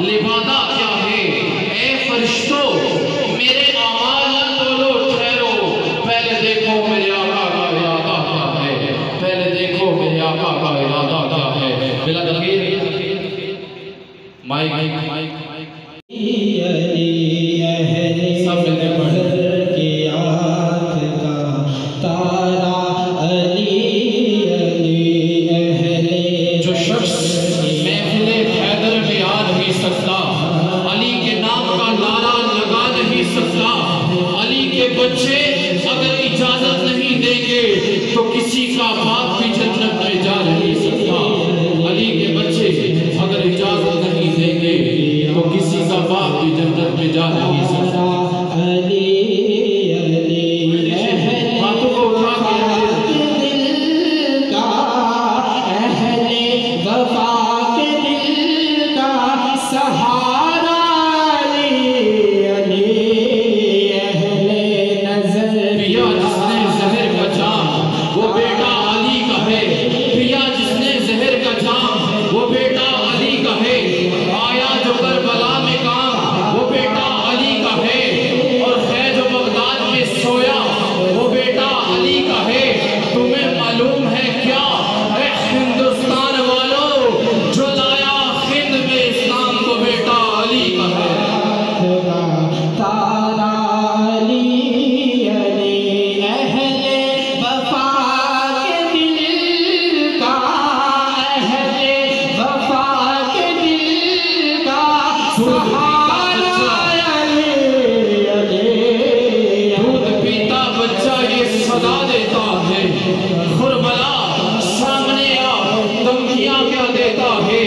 लिबादा क्या है ए फरिश्तों मेरे आमाल न तोलो सब मिलके पढ़ के आँख का तारा अली अली अहले। जो शख्स महफिले हैदर में आ नहीं सकता, अली के नाम का नारा लगा नहीं सकता, अली के बच्चे अगर इजाजत नहीं देंगे तो किसी का बाप भी जन्नत में जा नहीं सकता। अली के बच्चे अगर इजाजत नहीं देंगे तो किसी का बाप भी जन्नत में जा नहीं सकता। अली अली हाथों को उठा के दिल का अहले वफा के दिल का सहारा अली अली अहले नजर। पिया जिसने जहर का जाम वो बेटा अली का है, पिया जिसने जहर का जाम वो बेटा अली का है, आया जो करबला में काम वो बेटा अली का है, और है जो बगदाद में सोया वो बेटा अली का है। तुम्हें मालूम है क्या है हिंदुस्तान वालों, जो लाया हिंद में इस्लाम को बेटा अली का है। तारा अली अली अहले वफा के दिल का अहले वफा के दिल का सहारा अली अली। दूध पीता बच्चा ये सदा देता है, खुरबला सामने आ धमकियां क्या देता है।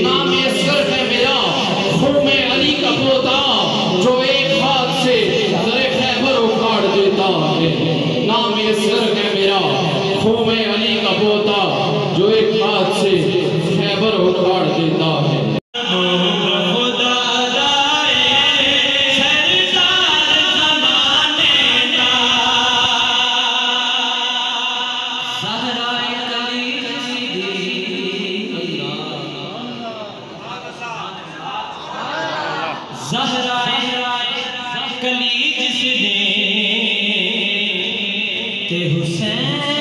नाम असगर है मेरा खून में अली का पोता, जो एक हाथ से जरे खैबर उखाड़ देता है। नाम असगर है मेरा खून में अली का पोता, जो एक हाथ से खैबर उखाड़ देता है। कली जिसने ते हुसैन